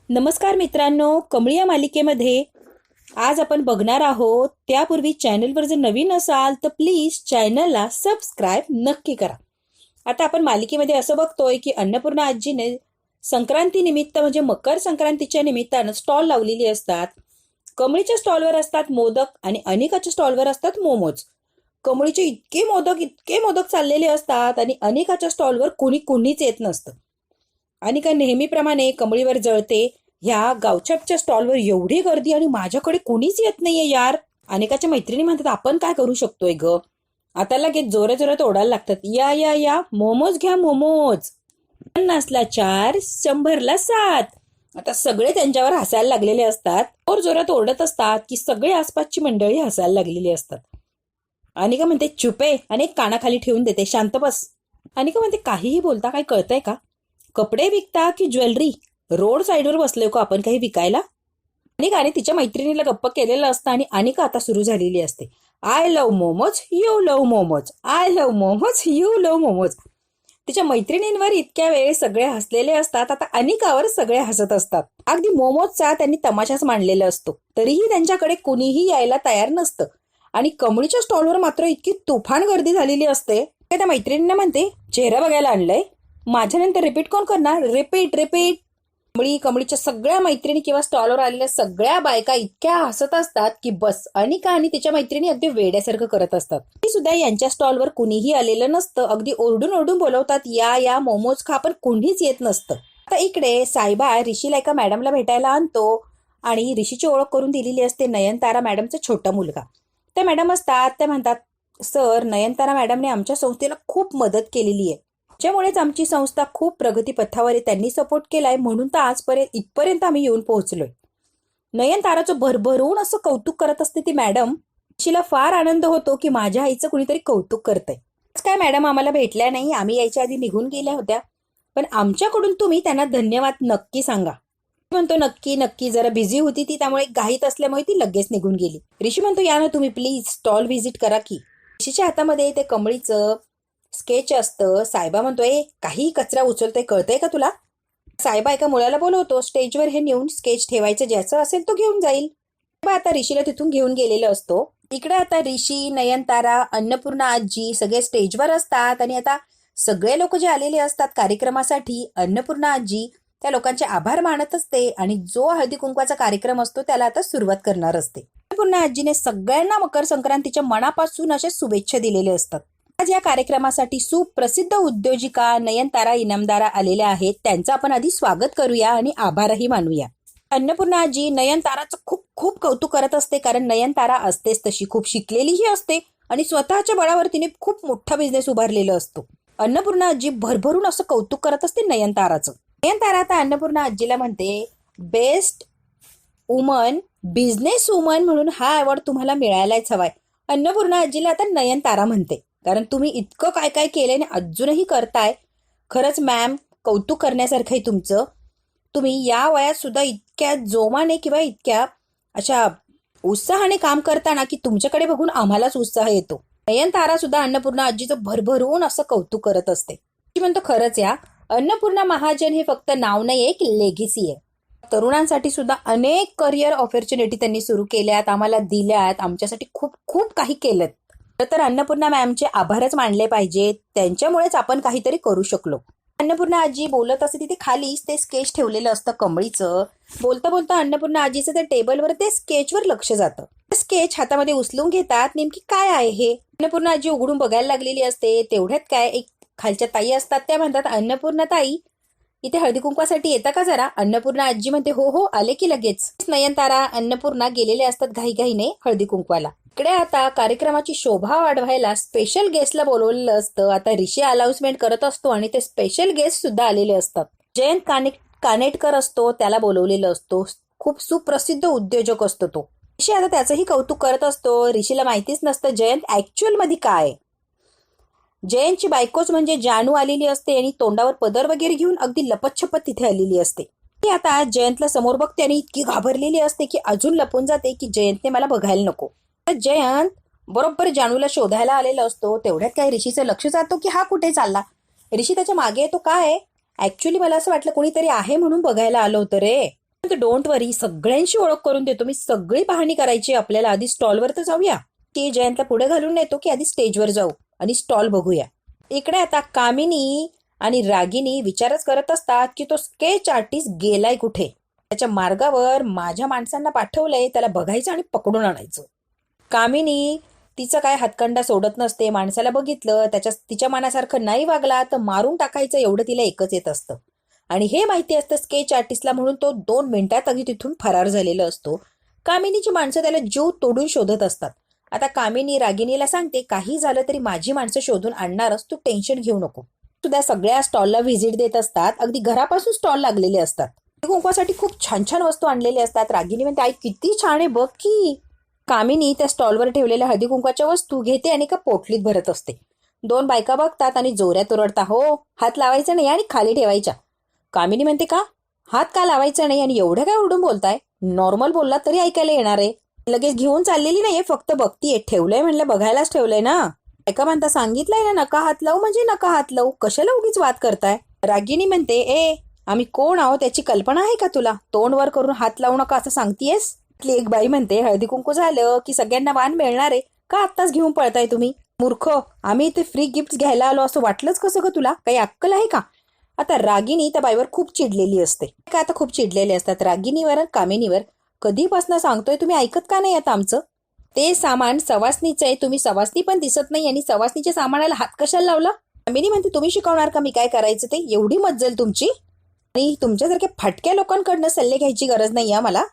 नमस्कार मित्रांनो, कमळी या मालिकेमध्ये आज आपण बघणार आहोत. त्यापूर्वी चॅनलवर जर नवीन असाल तर प्लीज चॅनलला सबस्क्राईब नक्की करा. आता आपण मालिकेमध्ये असं बघतोय की अन्नपूर्णा आजीने संक्रांती निमित्त म्हणजे मकर संक्रांतीच्या निमित्तानं स्टॉल लावलेली असतात. कमळीच्या स्टॉलवर असतात मोदक आणि अनिकाच्या स्टॉलवर असतात मोमोज. कमळीचे इतके मोदक चाललेले असतात आणि अनिकाच्या स्टॉलवर कोणीच येत नसतं. अनिका नेहमीप्रमाणे कमळीवर जळते. ह्या गावछापच्या स्टॉलवर एवढी गर्दी आणि माझ्याकडे कोणीच येत नाहीये यार. अनिकाच्या मैत्रिणी म्हणतात आपण काय करू शकतोय ग. आता लगेच जोरात ओरडायला लागतात, या या या मोमोज घ्या मोमोज. 50ला 4, 100ला 7. आता सगळे त्यांच्यावर हसायला लागलेले असतात. जोरात ओरडत असतात की सगळे आसपासची मंडळी हसायला लागलेली असतात. अनिका म्हणते चुपे आणि एक कानाखाली ठेवून देते, शांत बस. अनिका म्हणते काहीही बोलता काय कळतंय का? कपडे विकता की ज्वेलरी? रोड साईडवर बसलोय का आपण काही विकायला? अनिकाने तिच्या मैत्रिणीला गप्प केलेलं असतं आणि अनिका आता सुरू झालेली असते. I love momos, you love momos, I love momos, you love momos. तिच्या मैत्रिणींवर इतक्या वेळ सगळे हसलेले असतात. आता अनिकावर सगळे हसत असतात. अगदी मोमोजचा त्यांनी तमाशाच मांडलेला असतो, तरीही त्यांच्याकडे कुणीही यायला तयार नसतं. आणि कमळीच्या स्टॉलवर मात्र इतकी तुफान गर्दी झालेली असते. त्या मैत्रिणींना म्हणते चेहरा बघायला आणलंय, माझ्यानंतर रिपीट कोण करणार? रिपीट. कमळीच्या सगळ्या मैत्रिणी किंवा स्टॉलवर आलेल्या सगळ्या बायका इतक्या हसत असतात की बस. अनिका आणि तिच्या मैत्रिणी अगदी वेड्यासारखं करत असतात. ती सुद्धा यांच्या स्टॉलवर कुणीही आलेलं नसतं. अगदी ओरडून बोलवतात, या या मोमोज खा, पण कुणीच येत नसतं. आता इकडे सायबा ऋषीला एका मॅडमला भेटायला आणतो आणि ऋषीची ओळख करून दिलेली असते नयनतारा मॅडमचा छोटा मुलगा. त्या मॅडम असतात, त्या म्हणतात, सर नयनतारा मॅडमने आमच्या संस्थेला खूप मदत केलेली आहे, त्यामुळेच आमची संस्था खूप प्रगतीपथावर आहे. त्यांनी सपोर्ट केलाय म्हणून तर आजपर्यंत इथपर्यंत आम्ही येऊन पोहोचलोय. नयनताराचं भरभरून असं कौतुक करत असते ती मॅडम. ऋषीला फार आनंद होतो की माझ्या आईचं कुणीतरी कौतुक करतंय. काय मॅडम आम्हाला भेटल्या नाही, आम्ही यायच्या आधी निघून गेल्या होत्या, पण आमच्याकडून तुम्ही त्यांना धन्यवाद नक्की सांगा. म्हणतो नक्की, जरा बिझी होती ती, त्यामुळे घाईत असल्यामुळे ती लगेच निघून गेली. ऋषी म्हणतो या ना तुम्ही प्लीज स्टॉल व्हिजिट करा की. ऋषीच्या हातामध्ये ते कमळीचं स्केच असतं. सायबा म्हणतोय काही कचरा उचलतोय, कळतंय का तुला? सायबा एका मुलाला बोलवतो, स्टेजवर हे नेऊन स्केच ठेवायचं, ज्याचं असेल तो घेऊन जाईल. आता ऋषीला तिथून घेऊन गेलेला असतो. इकडे आता ऋषी, नयनतारा, अन्नपूर्णा आजी सगळे स्टेजवर असतात आणि आता सगळे लोक जे आलेले असतात कार्यक्रमासाठी, अन्नपूर्णा आजी त्या लोकांचे आभार मानत असते आणि जो हळदी कुंकवाचा कार्यक्रम असतो त्याला आता सुरुवात करणार असते. अन्नपूर्णा आजीने सगळ्यांना मकर संक्रांतीच्या मनापासून अशा शुभेच्छा दिलेल्या असतात. आज या कार्यक्रमासाठी सुप्रसिद्ध उद्योजिका नयनतारा इनामदारा आलेल्या आहेत. त्यांचं आपण आधी स्वागत करूया आणि आभारही मानूया. अन्नपूर्णा आजी नयनताराचं खूप कौतुक करत असते, कारण नयनतारा असतेच तशी खूप शिकलेलीही असते आणि स्वतःच्या बळावर तिने खूप मोठा बिझनेस उभारलेला असतो. अन्नपूर्णा आजी भरभरून असं कौतुक करत असते नयनताराचं. नयनतारा आता अन्नपूर्णा आजीला म्हणते, बेस्ट वुमन, बिझनेस वुमन म्हणून हा अवॉर्ड तुम्हाला मिळायलाच हवाय. अन्नपूर्णा आजीला आता नयनतारा म्हणते, कारण तुम्ही इतकं काय काय केलंय आणि अजूनही करताय. खरंच मॅम कौतुक करण्यासारखं आहे तुमचं. तुम्ही या वयात सुद्धा इतक्या जोमाने किंवा इतक्या अशा उत्साहाने काम करताना की तुमच्याकडे बघून आम्हालाच उत्साह येतो. नयनतारा सुद्धा अन्नपूर्णा आजीचं भरभरून असं कौतुक करत असते. ती म्हणतो खरंच या अन्नपूर्णा महाजन हे फक्त नाव नाही, एक लेगेसी आहे. तरुणांसाठी सुद्धा अनेक करिअर ऑपॉर्च्युनिटी त्यांनी सुरू केल्यात, आम्हाला दिल्यात, आमच्यासाठी खूप काही केलं. तर अन्नपूर्णा मॅमचे आभारच मानले पाहिजेत, त्यांच्यामुळेच आपण काहीतरी करू शकलो. अन्नपूर्णा आजी बोलत असते, तिथे खालीच ते स्केच ठेवलेलं असतं कमळीचं. बोलता अन्नपूर्णा आजीचं त्या टेबलवर ते स्केचवर लक्ष जातं. स्केच हातामध्ये उचलून घेतात. नेमकी काय आहे हे अन्नपूर्णा आजी उघडून बघायला लागलेली असते. तेवढ्यात काय एक खालच्या ताई असतात, त्या म्हणतात, अन्नपूर्णा ताई इथे हळदी कुंकवासाठी येता का जरा? अन्नपूर्णा आजी म्हणते हो आले की लगेच. नयनतारा अन्नपूर्णा गेलेले असतात घाईघाईने हळदी कुंकवाला. इकडे आता कार्यक्रमाची शोभा वाढवायला स्पेशल गेस्टला बोलवलेलं असतं. आता ऋषी अनाउन्समेंट करत असतो आणि ते स्पेशल गेस्ट सुद्धा आलेले असतात. जयंत कानेटकर असतो, त्याला बोलवलेलं असतो. खूप सुप्रसिद्ध उद्योजक असतो तो. ऋषी आता त्याचंही कौतुक करत असतो. ऋषीला माहितीच नसतं जयंत ऍक्च्युअल मध्ये काय. जयंतची बायकोच म्हणजे जानू आलेली असते आणि तोंडावर पदर वगैरे घेऊन अगदी लपतछपत तिथे आलेली असते. ती आता जयंतला समोर बघते आणि इतकी घाबरलेली असते की अजून लपून जाते की जयंतने मला बघायला नको. जयंत बरोबर जानूला शोधायला आलेला असतो. तेवढ्यात काय ऋषीचं लक्ष जातो की हा कुठे चालला. ऋषी त्याच्या मागे येतो. काय ऍक्च्युअली मला असं वाटलं कोणीतरी आहे म्हणून बघायला आलो होतं रे. डोंट वरी, सगळ्यांशी ओळख करून देतो मी. सगळी पाहणी करायची आपल्याला. आधी स्टॉलवर तर जाऊया. की जयंतला पुढे घालून नेतो की आधी स्टेजवर जाऊ आणि स्टॉल बघूया. इकडे आता कामिनी आणि रागिनी विचारच करत असतात की तो स्केच आर्टिस्ट गेलाय कुठे. त्याच्या मार्गावर माझ्या माणसांना पाठवलंय, त्याला बघायचं आणि पकडून आणायचं. कामिनी तिचं काय हातखंडा सोडत नसते. माणसाला बघितलं तिच्या मनासारखं नाही वागला तर मारून टाकायचं, एवढं तिला एकच येत असतं. आणि हे माहिती असतं स्केच आर्टिस्टला, म्हणून तो 2 मिनिटात अगदी तिथून फरार झालेला असतो. कामिनीची माणसं त्याला जीव तोडून शोधत असतात. आता कामिनी रागिनीला सांगते, काही झालं तरी माझी माणसं शोधून आणणारच, तू टेन्शन घेऊ नको. सुद्धा सगळ्या स्टॉलला व्हिजिट देत असतात. अगदी घरापासून स्टॉल लागलेले असतात. कुंकवासाठी खूप छान छान वस्तू आणलेल्या असतात. रागिनी म्हणते, आई किती छान आहे बघ की. कामिनी त्या स्टॉलवर ठेवलेल्या हळदी कुंकवाच्या वस्तू घेते आणि एका पोटलीत भरत असते. 2 बायका बघतात आणि जोऱ्यात ओरडतात, हो हात लावायचा नाही आणि खाली ठेवायच्या. कामिनी म्हणते, का हात का लावायचा नाही आणि एवढं काय ओरडून बोलताय? नॉर्मल बोललात तरी ऐकायला येणार आहे. लगेच घेऊन चाललेली नाहीये, फक्त बघतीये. ठेवलंय म्हणलं बघायलाच ठेवलंय ना. ऐका म्हणता, सांगितलंय ना नका हात लावू म्हणजे नका हात लावू, कशाला उगीच वाद करताय. रागिनी म्हणते, आम्ही कोण आहोत त्याची कल्पना आहे का तुला? तोंड वर करून हात लावू नका असं सांगतेयस? एक बाई म्हणते, हळदी कुंकू झालं की सगळ्यांना वाण मिळणार आहे का, आत्ताच घेऊन पळताय तुम्ही? मूर्ख, आम्ही इथे फ्री गिफ्ट घ्यायला आलो असं वाटलंच कसं ग तुला? काही अक्कल आहे का? आता रागिनी त्या बाईवर खूप चिडलेली असते. काय आता खूप चिडलेले असतात रागिनीवर कामिनीवर. कधीपासून सांगतोय तुम्ही ऐकत का नाही आता आमचं? ते सामान सवासनीचं आहे, तुम्ही सवासनी पण दिसत नाही आणि सवासनीच्या सामानाला हात कशाला लावला? कामिनी म्हणते, तुम्ही शिकवणार का मी काय करायचं ते? एवढी मज्जल तुमची? आणि तुमच्यासारख्या फटक्या लोकांकडनं सल्ले घ्यायची गरज नाही मला.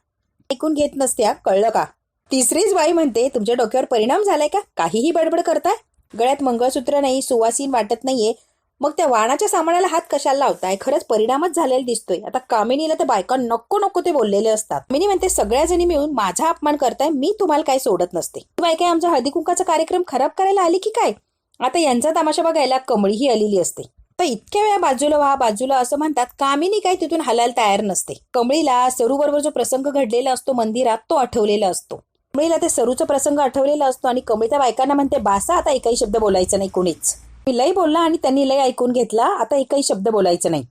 ऐकून घेत नसत्या, कळलं का? तिसरीच बाई म्हणते, तुमच्या डोक्यावर परिणाम झालाय का? काहीही बडबड करताय. गळ्यात मंगळसूत्र नाही, सुवासीन वाटत नाहीये, मग त्या वाणाच्या सामानाला हात कशाला लावताय? खरंच परिणामच झालेला दिसतोय. आता कामिनीला तर बायका नको नको ते बोललेले असतात. कामिनी म्हणते, सगळ्या जणी मिळून माझा अपमान करताय, मी तुम्हाला काय सोडत नसते. बायका आमचा हळदी कुंकाचा कार्यक्रम खराब करायला आली की काय? आता यांचा तमाशा बघायला कमळीही आलेली असते. तर इतक्या वेळा बाजूला व्हा बाजूला असं म्हणतात. कामिनी काय तिथून हलायला तयार नसते. कमळीला सरू बरोबर जो प्रसंग घडलेला असतो मंदिरात तो आठवलेला असतो. कमळीला ते सरूचा प्रसंग आठवलेला असतो आणि कमळी त्या बायकांना म्हणते, बासा आता एकही शब्द बोलायचा नाही कोणीच. मी लय बोलला आणि त्यांनी लय ऐकून घेतला, आता एकही शब्द बोलायचं नाही.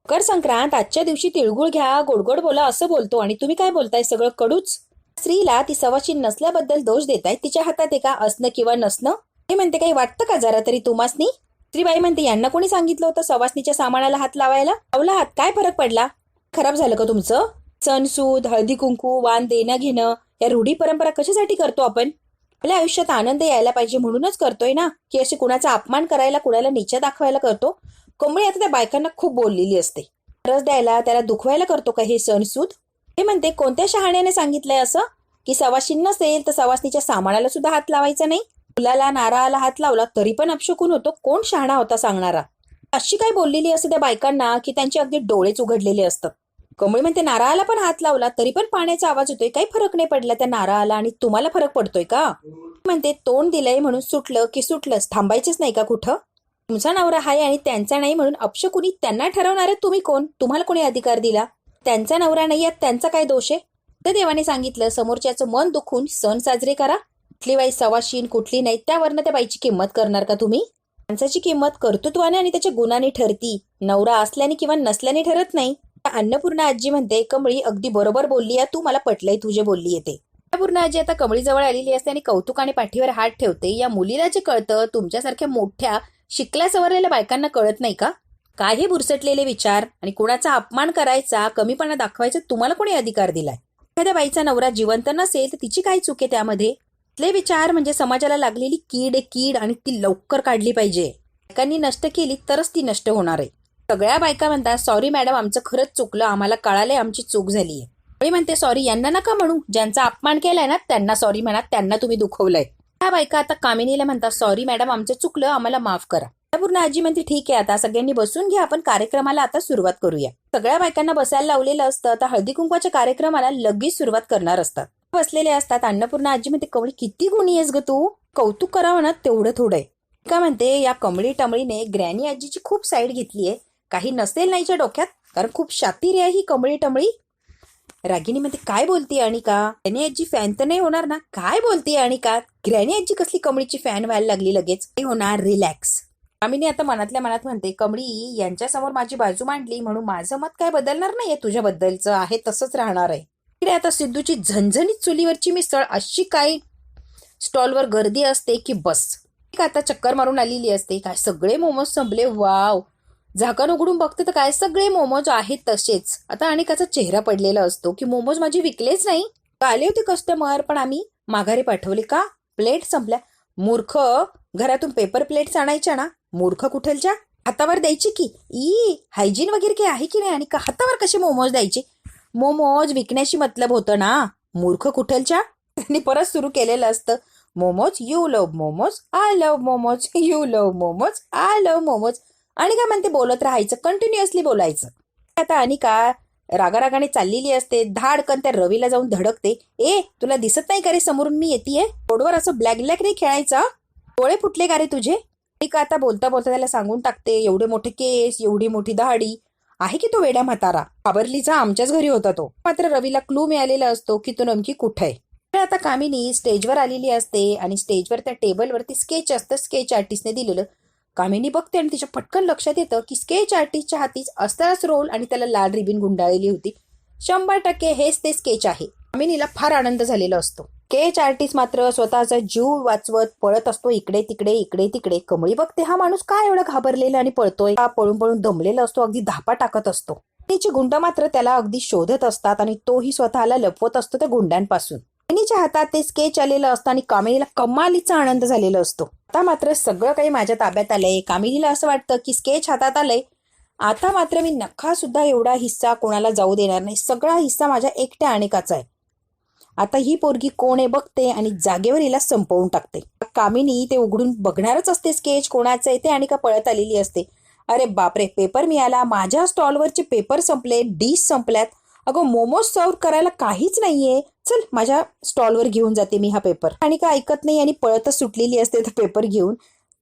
मकर संक्रांत आजच्या दिवशी तिळगुळ घ्या, गोडगोड बोला असं बोलतो आणि तुम्ही काय बोलताय सगळं कडूच. स्त्रीला ती सवाशीन नसल्याबद्दल दोष देताय. तिच्या हातात आहे का असणं किंवा नसणं? ते म्हणते, काही वाटतं का जरा तरी तुम्हासनी? स्त्रीबाई म्हणते, यांना कोणी सांगितलं होतं सवासनीच्या सामानाला हात लावायला? लावला हात, काय फरक पडला? खराब झालं का तुमचं? सणसूद, हळदी कुंकू, वाण देणं घेणं या रूढी परंपरा कशासाठी करतो आपण? आपल्या आयुष्यात आनंद यायला पाहिजे म्हणूनच करतोय ना, की अशी कुणाचा अपमान करायला, कुणाला नीच दाखवायला करतो? कमळी आता त्या बायकांना खूप बोललेली असते. रस द्यायला, त्याला दुखवायला करतो का हे सणसूद? हे म्हणते, कोणत्या शहाण्याने सांगितलंय असं की सवाशीन नसेल तर सवासनीच्या सामानाला सुद्धा हात लावायचा नाही? फुलाला नारळाला हात लावला तरी पण अपशकुन होतो. कोण शहाणा होता सांगणारा? अशी काय बोललेली असते त्या बायकांना की त्यांचे अगदी डोळेच उघडलेले असतात. कमळी म्हणते, नारळाला पण हात लावला तरी पण पाण्याचा आवाज होतोय, काही फरक नाही पडला त्या नारळाला आणि तुम्हाला फरक पडतोय का? म्हणते, तोंड दिलंय म्हणून सुटलं की सुटलंच, थांबायचंच नाही का कुठं? तुमचा नवरा आहे आणि त्यांचा नाही म्हणून अपशकुनी त्यांना ठरवणार आहे तुम्ही कोण? तुम्हाला कोणी अधिकार दिला? त्यांचा नवरा नाही आहे त्यांचा काय दोष आहे? तर देवाने सांगितलं, समोरच्याचं मन दुखून सण साजरे करा. कुठली बाई सवाशीन कुठली नाही त्यावरनं त्या बाईची किंमत करणार का तुम्ही? माणसाची किंमत कर्तृत्वाने आणि त्याच्या गुणाने ठरती, नवरा असल्याने किंवा नसल्याने ठरत नाही. अन्नपूर्णा आजी म्हणते, कमळी अगदी बरोबर बोलली आहे तू, मला पटलंय तुझे बोलली येते. अन्नपूर्णा आजी आता कमळीजवळ आलेली असते आणि कौतुकाने पाठीवर हात ठेवते. या मुलीला जे कळतं तुमच्यासारख्या मोठ्या शिकल्या सवरलेल्या बायकांना कळत नाही का? काय हे बुरसटलेले विचार आणि कुणाचा अपमान करायचा, कमीपणा दाखवायचा तुम्हाला कोणी अधिकार दिलाय? एखाद्या बाईचा नवरा जिवंत नसेल तर तिची काय चूक आहे त्यामध्ये? इथले विचार म्हणजे समाजाला लागलेली कीड आहे, कीड, आणि ती लवकर काढली पाहिजे. बायकांनी नष्ट केली तरच ती नष्ट होणार आहे. सगळ्या बायका म्हणतात, सॉरी मॅडम आमचं खरंच चुकलं, आम्हाला कळालंय आमची चूक झालीय. मी म्हणते, सॉरी यांना नका म्हणू, ज्यांचा अपमान केलाय ना त्यांना सॉरी म्हणा, त्यांना तुम्ही दुखवलंय. त्या बायका आता कामिनीला म्हणतात, सॉरी मॅडम आमचं चुकलं, आम्हाला माफ करा. पूर्ण आजी म्हणते, ठीक आहे आता सगळ्यांनी बसून घ्या, आपण कार्यक्रमाला आता सुरुवात करूया. सगळ्या बायकांना बसायला लावलेलं असतं. आता हळदी कुंकवाच्या कार्यक्रमाला लगेच सुरुवात करणार असतात. बसलेले असतात. अन्नपूर्णा आजी म्हणते, कमळी किती गुणी आहेस ग तू, कौतुक करावं ना तेवढं थोडंय का? म्हणते, या कमळी टमळीने ग्रॅनी आजीची खूप साईड घेतलीये. काही नसेल नाहीच्या डोक्यात, कारण खूप शातीर आहे ही कमळी टमळी. रागिनी म्हणते, काय बोलतीये अनिका, ग्रॅनी आजी फॅन तर नाही होणार ना? काय बोलतीये अनिका, ग्रॅनी आजी कसली कमळीची फॅन व्हायला लागली लगेच? होणार, रिलॅक्स. कामिनी आता मनातल्या मनात म्हणते, कमळी यांच्यासमोर माझी बाजू मांडली म्हणून माझं मत काय बदलणार नाहीये, तुझ्याबद्दलचं आहे तसंच राहणार आहे. इकडे आता सिद्धूची झणझणीत चुलीवरची मिसळ अशी काही स्टॉलवर गर्दी असते की बस. आता चक्कर मारून आलेली असते. काय सगळे मोमोज संपले, वाव. झाकण उघडून बघते तर काय सगळे मोमोज आहेत तसेच. आता अनेकाचा चेहरा पडलेला असतो की मोमोज माझे विकलेच नाही. आले होते कस्टमर पण आम्ही माघारी पाठवले का, प्लेट संपल्या. मूर्ख, घरातून पेपर प्लेट्स आणायच्या ना. मूर्ख कुठलच्या, हातावर द्यायची की. हायजीन वगैरे काही आहे की नाही, आणि का हातावर कसे मोमोज द्यायचे. मोमोज विकण्याशी मतलब होतं ना, मूर्ख कुठलच्या. आणि परत सुरू केलेलं असतं, momos, you love momos, I love momos, you love momos, I love momos. आणि का म्हणते बोलत राहायचं, कंटिन्युअसली बोलायचं. आता अनिका रागारागाने चाललेली असते, धाडकन त्या रवीला जाऊन धडकते. तुला दिसत नाही का रे समोरून मी येतेय. रोडवर असं ब्लॅक ब्लॅक नाही खेळायचा, डोळे फुटले का रे तुझे. अनिका आता बोलता बोलता त्याला सांगून टाकते, एवढे मोठे केस, एवढी मोठी दाढी आहे की तो वेड्या म्हातारा. घाबरलीचा आमच्याच घरी होता तो. मात्र रवीला क्लू मिळालेला असतो की तो नेमकी कुठे आहे. आता कामिनी स्टेजवर आलेली असते आणि स्टेजवर त्या टेबलवरती स्केच असतं, स्केच आर्टिस्टने दिलेलं. कामिनी बघते आणि तिच्या पटकन लक्षात येतं की स्केच आर्टिस्टच्या हातीच असताच रोल आणि त्याला लाल रिबीन गुंडाळलेली होती. 100% हेच ते स्केच आहे. कामिनीला फार आनंद झालेला असतो. स्केच आर्टिस्ट मात्र स्वतःचा जीव वाचवत पळत असतो इकडे तिकडे इकडे तिकडे. कमळी बघते, हा माणूस काय एवढा घाबरलेला आणि पळतोय. पळून पळून दमलेला असतो, अगदी धापा टाकत असतो. तिचे गुंड मात्र त्याला अगदी शोधत असतात आणि तोही स्वतःला लपवत असतो त्या गुंडांपासून. कामिनीच्या हातात ते स्केच आलेलं असतं आणि कामिनीला कमालीचा आनंद झालेला असतो. आता मात्र सगळं काही माझ्या ताब्यात आलंय. कामिनीला असं वाटतं की स्केच हातात आलंय, आता मात्र मी नखा सुद्धा एवढा हिस्सा कोणाला जाऊ देणार नाही. सगळा हिस्सा माझ्या एकट्या अनिकाचा आहे. आता ही पोरगी कोण आहे बघते आणि जागेवर हिला संपवून टाकते. कामिनी ते उघडून बघणारच असते स्केच कोणाचं आहे ते. अनिका पळत आलेली असते. अरे बापरे, पेपर मिळाला. माझ्या स्टॉलवरचे पेपर संपले, डिश संपल्यात. अगं मोमोज सर्व करायला काहीच नाहीये, चल माझ्या स्टॉलवर घेऊन जाते मी हा पेपर. आणि का ऐकत नाही आणि पळतच सुटलेली असते तो पेपर घेऊन.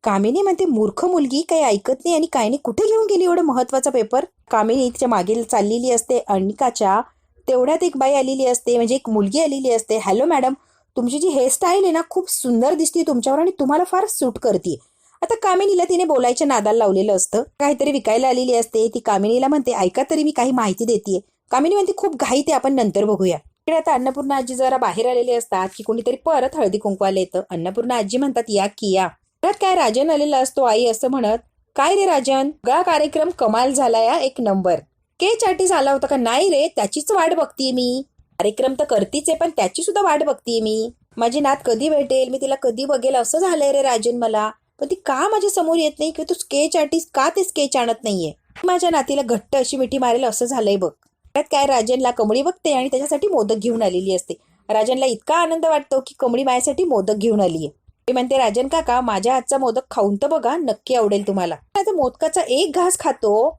कामिनी म्हणते, मूर्ख मुलगी, काही ऐकत नाही आणि काही नाही, कुठे घेऊन गेली एवढा महत्वाचा पेपर. कामिनी तिच्या मागे चाललेली असते अनिकाच्या. तेवढ्यात एक बाई आलेली असते, म्हणजे एक मुलगी आलेली असते. हॅलो मॅडम, तुमची जी हेअरस्टाईल आहे ना खूप सुंदर दिसते तुमच्यावर आणि तुम्हाला फार सूट करते. आता कामिनीला तिने बोलायच्या नादाला लावलेलं असतं. काहीतरी विकायला आलेली असते. ती कामिनीला म्हणते, ऐका तरी मी काही माहिती देतेय. कामिनी म्हणते, खूप घाईत आहे, आपण नंतर बघूया. इकडे आता अन्नपूर्णा आजी जरा बाहेर आलेले असतात की कोणीतरी परत हळदी कुंकवाला येतं. अन्नपूर्णा आजी म्हणतात, या की या. परत काय राजन आलेला असतो आई असं म्हणत. काय रे राजन, सगळा कार्यक्रम कमाल झालाय, एक नंबर. स्केच आर्टिस्ट आला होता का. नाही रे, त्याचीच वाट बघतीये मी. कार्यक्रम तर करतीच आहे पण त्याची सुद्धा वाट बघतीये मी. माझी नात कधी भेटेल, मी तिला कधी बघेल असं झालंय रे राजन मला. पण ती का माझ्या समोर येत नाही किंवा तू स्केच आर्टिस्ट का ते स्केच आणत नाहीये. माझ्या नातीला घट्ट अशी मिठी मारेल असं झालंय बघ. त्यात काय राजनला कमळी बघते आणि त्याच्यासाठी मोदक घेऊन आलेली असते. राजनला इतका आनंद वाटतो की कमळी माझ्यासाठी मोदक घेऊन आलीये. मी म्हणते, राजन काका माझ्या हातचा मोदक खाऊन तर बघा, नक्की आवडेल तुम्हाला. आता मोदकाचा एक घास खातो.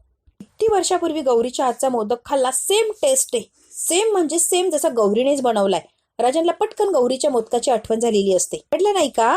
किती वर्षापूर्वी गौरीच्या हातचा मोदक खाल्ला, सेम टेस्ट आहे, सेम म्हणजे सेम जसा गौरीनेच बनवलाय. राजनला पटकन गौरीच्या मोदकाची आठवण झालेली असते. कळलं नाही का.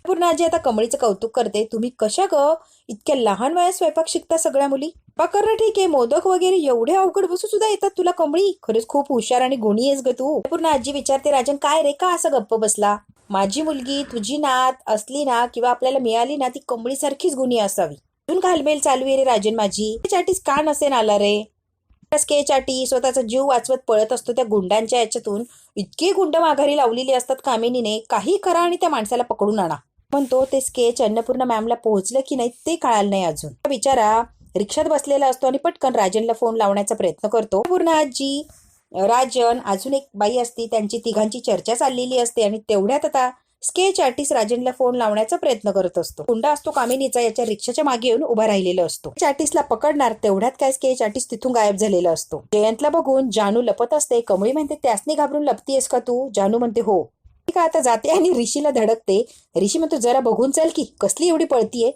पूर्ण आजी आता कमळीचं कौतुक करते. तुम्ही कशा ग इतक्या लहान वयात स्वयंपाक शिकता सगळ्या मुली. करणं ठीक आहे, मोदक वगैरे एवढे अवघड वस्तू सुद्धा येतात तुला कमळी. खरंच खूप हुशार आणि गुणी आहेस ग तू. पूर्ण आजी विचारते, राजन काय रे, का असं गप्प बसला. माझी मुलगी, तुझी नात असली ना किंवा आपल्याला मिळाली ना, ती कमळी सारखीच गुणी असावी. अजून घालमेल चालू आहे रे राजन माझी. स्केच का नसेन आला रे. स्केच आर्टिस्ट स्वतःचा जीव वाचवत पळत असतो त्या गुंडांच्या याच्यातून. इतकी गुंड माघारी लावलेली असतात कामिनीने, काही करा आणि त्या माणसाला पकडून आणा म्हणतो. ते स्केच अन्नपूर्णा मॅमला पोहोचलं की नाही ते कळालं नाही अजून. बिचारा रिक्षात बसलेला असतो आणि पटकन राजनला फोन लावण्याचा प्रयत्न करतो. पूर्ण आजी, राजन, अजून एक बाई असती, त्यांची तिघांची चर्चा चाललेली असते आणि तेवढ्यात आता स्केच आर्टिस्ट राजनला फोन लावण्याचा प्रयत्न करत असतो. गुंडा असतो कामिनीचा याच्या रिक्षाच्या मागे येऊन उभा राहिलेला असतो. स्केच आर्टिस्टला पकडणार तेवढ्यात काय स्केच आर्टिस्ट तिथून गायब झालेला असतो. जयंतला बघून जानू लपत असते. कमळी म्हणते, त्यासनी घाबरून लपतीयस का तू. जानू म्हणते, हो. ठीक आहे. आता जाते आणि ऋषीला धडकते. ऋषी म्हणतो, जरा बघून चल की कसली एवढी पळतीये.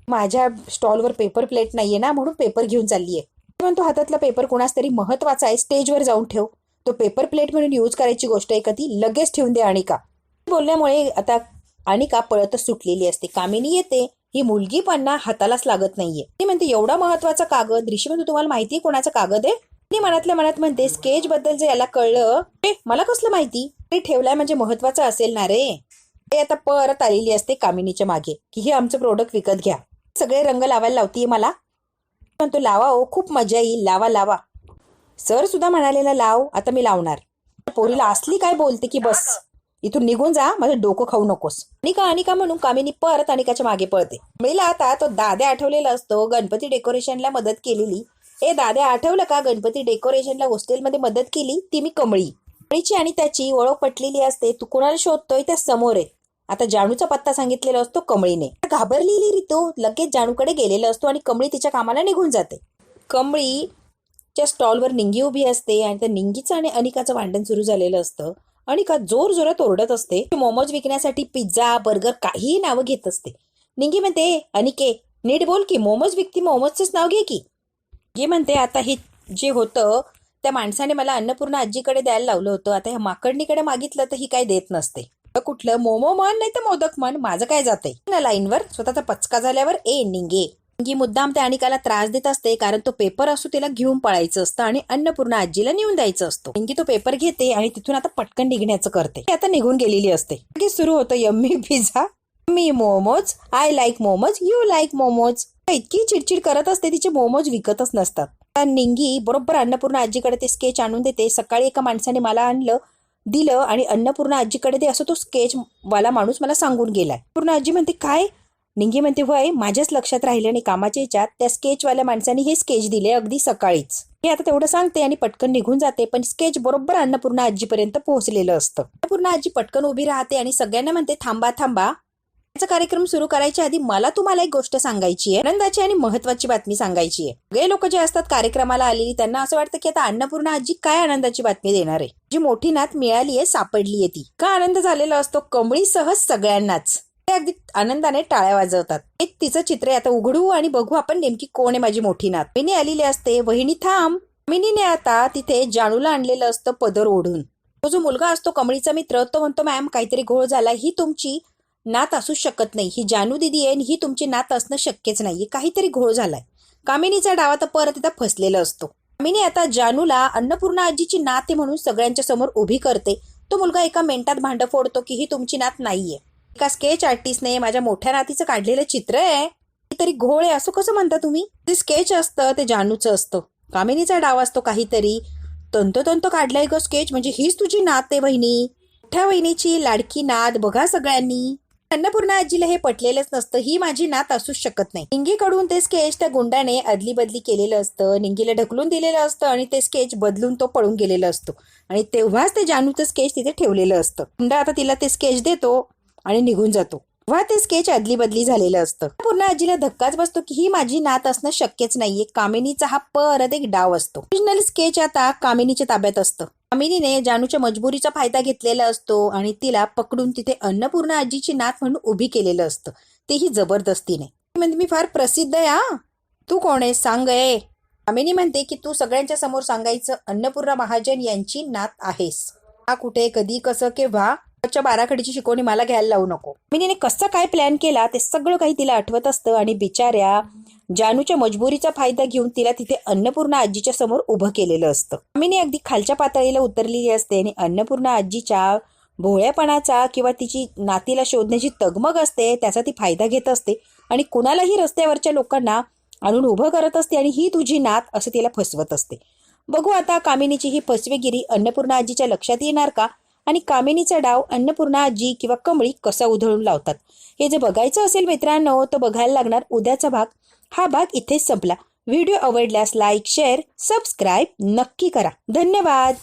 माझ्या स्टॉलवर पेपर प्लेट नाहीये ना म्हणून पेपर घेऊन चाललीये. म्हणतो, हातातला पेपर कोणाच तरी महत्वाचा आहे, स्टेजवर जाऊन ठेव. तो पेपर प्लेट म्हणून यूज करायची गोष्ट आहे का ती, लगेच ठेवून दे अनिका. बोलण्यामुळे आता अनिका पळतच सुटलेली असते. कामिनी येते. ही मुलगी पण ना हातालाच लागत नाहीये. ती म्हणते, एवढा महत्वाचा कागद. ऋषी म्हणतो, तुम्हाला माहितीये कोणाचा कागद आहे. ती मनातल्या मनात म्हणते, स्केच बद्दल जर याला कळलं, मला कसलं माहिती. ते ठेवलाय म्हणजे महत्वाचं असेल ना रे. ते आता परत आलेली असते कामिनीच्या मागे की हे आमचं प्रोडक्ट विकत घ्या. सगळे रंग लावायला लावतीये मला. म्हणतो लावा ओ, खूप मजा येईल, लावा लावा. सर सुद्धा म्हणालेला लाव, आता मी लावणार. पोरीला असली काय बोलते की बस इथून निघून जा, माझं डोकं खाऊ नकोस. अनिका अनिका म्हणून कामिनी परत अनिकाच्या मागे पळते. कमळीला आता तो दाद्या आठवलेला असतो, गणपती डेकोरेशनला मदत केलेली. दाद्या आठवलं का, गणपती डेकोरेशनला हॉस्टेलमध्ये मदत केली ती मी कमळी. कमळीची आणि त्याची ओळख पटलेली असते. तू कोणाला शोधतोय, त्या समोर आहे. आता जानूचा पत्ता सांगितलेला असतो कमळीने. घाबरलेली रितू लगेच जानूकडे गेलेला असतो आणि कमळी तिच्या कामाला निघून जाते. कमळीच्या स्टॉलवर निंगी उभी असते आणि त्या निंगीचं आणि अनिकाचं भांडण सुरू झालेलं असतं. अनिका जोर जोरात ओरडत असते. मोमोज विकण्यासाठी पिझ्झा बर्गर काहीही नावं घेत असते. निंगी म्हणते, अनिके नीट बोल की, मोमोज विकती, मोमोजचंच नाव घे की. निंगी म्हणते, आता हे जे होतं त्या माणसाने मला अन्नपूर्णा आजीकडे द्यायला लावलं होतं, आता ह्या माकडणीकडे मागितलं तर ही काय देत नसते. कुठलं मोमो मन नाही तर मोदक मन, माझं काय जातंय ना लाईनवर. स्वतःचा पचका झाल्यावर निंगी मुद्दाम त्या अनिकाला त्रास देत असते, कारण तो पेपर असतो तिला घेऊन पळायचं असतं आणि अन्नपूर्णा आजीला नेऊन द्यायचं असतो. निंगी तो पेपर घेते आणि तिथून आता पटकन निघण्याचं करते. आता निघून गेलेली असते. सुरू होतं yummy pizza, me momos, I like momos, you like momos. इतकी चिडचिड करत असते, तिचे मोमोज विकतच नसतात. निंगी बरोबर अन्नपूर्णा आजीकडे ते स्केच आणून देते. सकाळी एका माणसाने मला दिलं आणि अन्नपूर्णा आजीकडे दे असं तो स्केच वाला माणूस मला सांगून गेलाय. पूर्ण आजी म्हणते, काय? निंगी म्हणते, होय, माझ्याच लक्षात राहिले आणि कामाच्या ह्याच्यात त्या स्केचवाल्या माणसाने हे स्केच दिले अगदी सकाळीच. हे आता तेवढं सांगते आणि पटकन निघून जाते. पण स्केच बरोबर अन्नपूर्णा आजीपर्यंत पोहोचलेलं असतं. अन्नपूर्णा आजी पटकन उभी राहते आणि सगळ्यांना म्हणते, थांबा थांबा, कार्यक्रम सुरू करायच्या आधी मला तुम्हाला एक गोष्ट सांगायची आहे, आनंदाची आणि महत्वाची बातमी सांगायची आहे. सगळे लोक जे असतात कार्यक्रमाला आलेली त्यांना असं वाटतं की आता अन्नपूर्णा आजी काय आनंदाची बातमी देणार आहे. जी मोठी नात मिळालीये, सापडलीये, ती का आनंद झालेला असतो कमळीसह सगळ्यांनाच. ते अगदी आनंदाने टाळ्या वाजवतात. एक तिचं चित्र आता उघडू आणि बघू आपण नेमकी कोण आहे माझी मोठी नात. वहिनी आलेली असते. वहिनी थांब. वहिनीने आता तिथे जानूला आणलेलं असतं पदर ओढून. तो जो मुलगा असतो कमळीचा मित्र, तो म्हणतो, मॅम काहीतरी घोळ झाला, ही तुमची नात असू शकत नाही, ही जानू दिदी आहे, ही तुमची नात असणं शक्यच नाहीये, काहीतरी घोळ झालाय. कामिनीचा डाव आता परत इथं फसलेला असतो. कामिनी आता जानूला अन्नपूर्णा आजीची नात आहे म्हणून सगळ्यांच्या समोर उभी करते. तो मुलगा एका मिनिटात भांड फोडतो की ही तुमची नात नाहीये, एका स्केच आर्टिस्टने माझ्या मोठ्या नातीचं काढलेलं चित्र आहे, तरी घोळ आहे असं कसं म्हणता तुम्ही. ते स्केच असतं ते जानूचं असतं. कामिनीचा डाव असतो काहीतरी, तंतोतंत काढलाय ग स्केच, म्हणजे हीच तुझी नात आहे वहिनी, मोठ्या वहिनीची लाडकी नात बघा सगळ्यांनी. अन्नपूर्णा आजीला हे पटलेलंच नसतं, ही माझी नात असूच शकत नाही. निंगीकडून ते स्केच त्या गुंडाने अदली बदली केलेलं असतं, निंगीला ढकलून दिलेलं असतं आणि ते स्केच बदलून तो पळून गेलेलं असतो आणि तेव्हाच ते जानूचं स्केच तिथे ठेवलेलं असतं. गुंडा आता तिला ते स्केच देतो आणि निघून जातो. तेव्हा ते स्केच अदली बदली झालेलं असतं. अन्नपूर्णा आजीला धक्काच बसतो की ही माझी नात असणं शक्यच नाहीये. कामिनीचा हा परत एक डाव असतो. ओरिजिनल स्केच आता कामिनीच्या ताब्यात असतं. कामिनीने जानूच्या मजबुरीचा फायदा घेतलेला असतो आणि तिला पकडून तिथे अन्नपूर्णा आजीची नात म्हणून उभी केलेलं असतं, तेही जबरदस्तीने. म्हणजे मी फार प्रसिद्ध आहे, हा तू कोण आहे सांग. कामिनी म्हणते की तू सगळ्यांच्या समोर सांगायचं अन्नपूर्णा महाजन यांची नात आहेस. हा कुठे, कधी, कसं, केव्हा, बाराखडीची शिकवणी मला घ्यायला लावू नको. कामिनीने कसं काय प्लॅन केला ते सगळं काही तिला आठवत असतं आणि बिचाऱ्या जानूच्या मजबुरीचा फायदा घेऊन तिला तिथे अन्नपूर्णा आजीच्या समोर उभं केलेलं असतं. कामिनी अगदी खालच्या पातळीला उतरलेली असते आणि अन्नपूर्णा आजीच्या भोळ्यापणाचा किंवा तिची नातीला शोधण्याची तगमग असते त्याचा ती फायदा घेत असते आणि कुणालाही रस्त्यावरच्या लोकांना आणून उभं करत असते आणि ही तुझी नात असं तिला फसवत असते. बघू आता कामिनीची ही फसवेगिरी अन्नपूर्णा आजीच्या लक्षात येणार का आणि कामिनीचा डाव अन्नपूर्णा आजी किंवा कमळी कसा उधळून लावतात. हे जे बघायचं असेल मित्रांनो तर बघायला लागणार उद्याचा भाग. हा भाग इथेच संपला. व्हिडिओ आवडल्यास लाईक, शेअर, सबस्क्राईब नक्की करा. धन्यवाद.